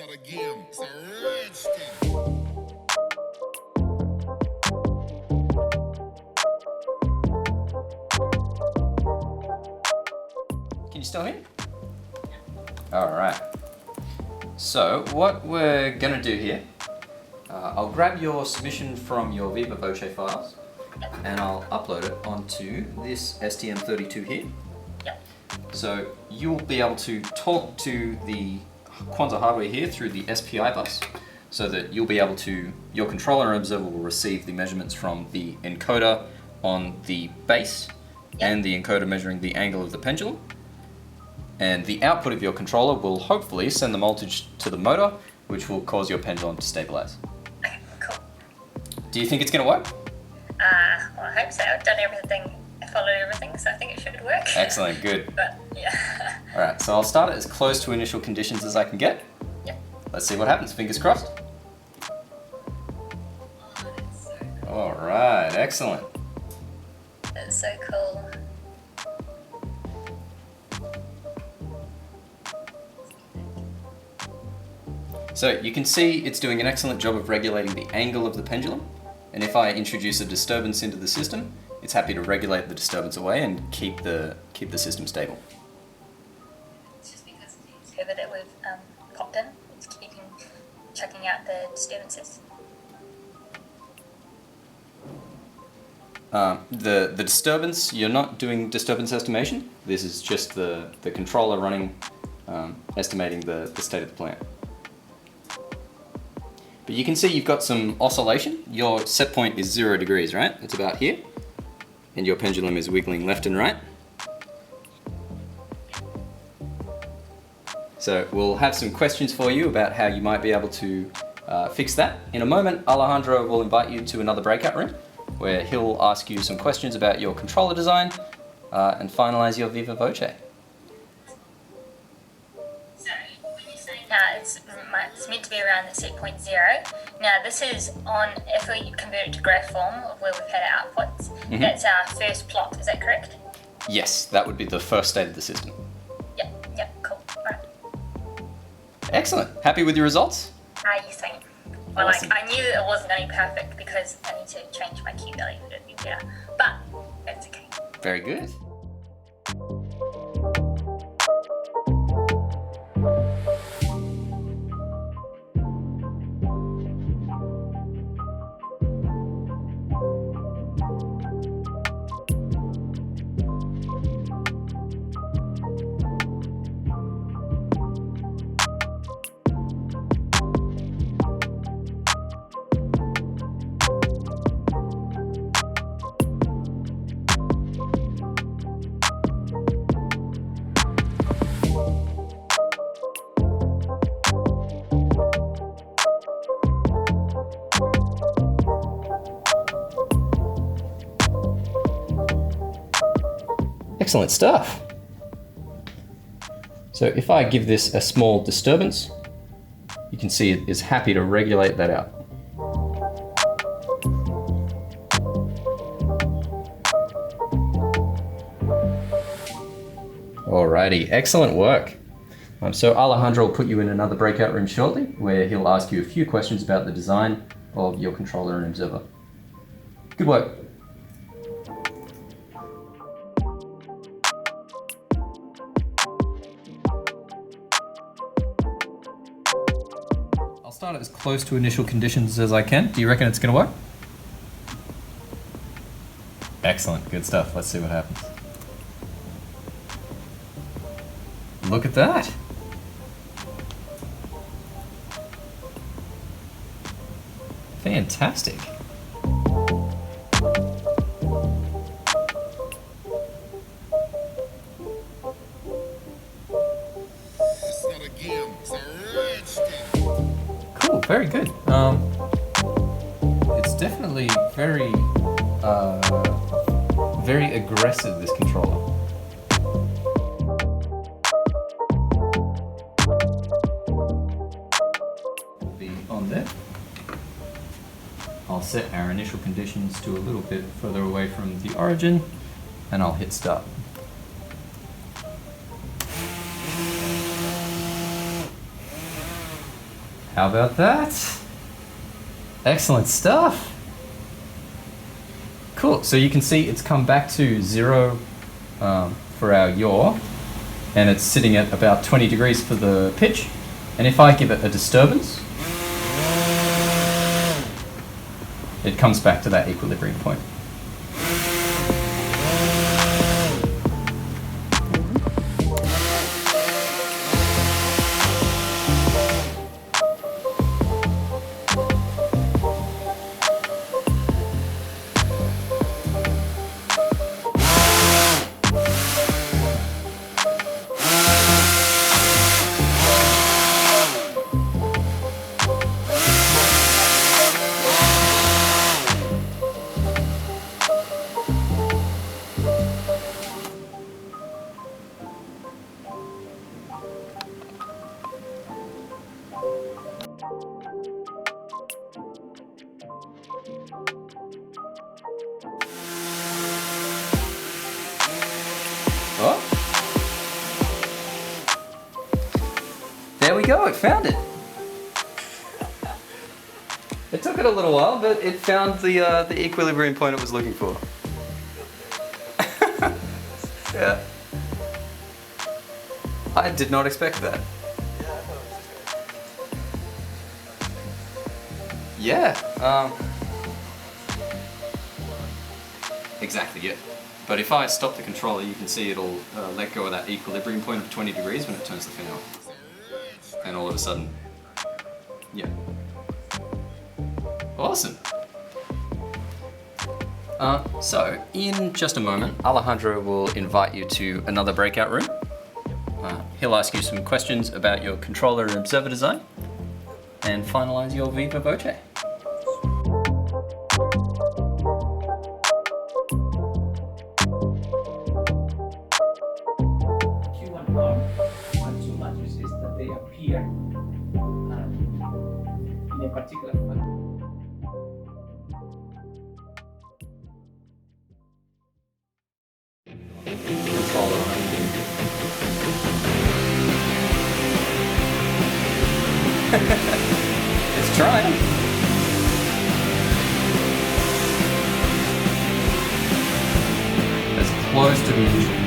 start again. It's a rich thing. Can you still hear me? All right. So what we're gonna do here, I'll grab your submission from your Viva Voce files and I'll upload it onto this STM32 here. Yep. So you'll be able to talk to the Quanza hardware here through the SPI bus, so that you'll be able to, your controller and observer will receive the measurements from the encoder on the base and the encoder measuring the angle of the pendulum. And the output of your controller will hopefully send the voltage to the motor, which will cause your pendulum to stabilize. Okay, cool. Do you think it's going to work? Well, I hope so. I've done everything, I followed everything, so I think it should work. Excellent, good. But, yeah. All right, so I'll start it as close to initial conditions as I can get. Yep. Let's see what happens, fingers crossed. Oh, that's so cool. All right, excellent. That's so cool. So you can see it's doing an excellent job of regulating the angle of the pendulum. And if I introduce a disturbance into the system, it's happy to regulate the disturbance away and keep the system stable. It's just because of the server that we've popped in. It's checking out the disturbances. The disturbance, you're not doing disturbance estimation. This is just the controller running, estimating the state of the plant. But you can see you've got some oscillation. Your set point is 0 degrees, right? It's about here. And your pendulum is wiggling left and right. So we'll have some questions for you about how you might be able to fix that. In a moment, Alejandro will invite you to another breakout room where he'll ask you some questions about your controller design and finalize your Viva Voce. Now it's meant to be around the set point 0. Now this is on, if we convert it to graph form of where we've had our outputs, that's our first plot, is that correct? Yes, that would be the first state of the system. Yep, cool. Alright. Excellent. Happy with your results? Yes, I am. Well, Awesome. I knew that it wasn't going to be perfect because I need to change my Q value for it to be better, but that's okay. Very good. Excellent stuff. So if I give this a small disturbance, you can see it is happy to regulate that out. Alrighty, excellent work. So Alejandro will put you in another breakout room shortly where he'll ask you a few questions about the design of your controller and observer. Good work. I'll start it as close to initial conditions as I can. Do you reckon it's going to work? Excellent, good stuff. Let's see what happens. Look at that. Fantastic. Start again. It's a rich thing. Cool, very good. It's definitely very aggressive, this controller. Be on there. I'll set our initial conditions to a little bit further away from the origin, and I'll hit start. How about that? Excellent stuff. Cool, so you can see it's come back to 0 for our yaw, and it's sitting at about 20 degrees for the pitch. And if I give it a disturbance, it comes back to that equilibrium point. Oh. There we go, it found it. It took it a little while, but it found the equilibrium point it was looking for. Yeah. I did not expect that. Yeah. Exactly, yeah. But if I stop the controller, you can see it'll let go of that equilibrium point of 20 degrees when it turns the fan off. And all of a sudden, yeah. Awesome. So, in just a moment, Alejandro will invite you to another breakout room. He'll ask you some questions about your controller and observer design, and finalize your Viva Voce. And two matrices that they appear in a particular form. It's trying. As close to the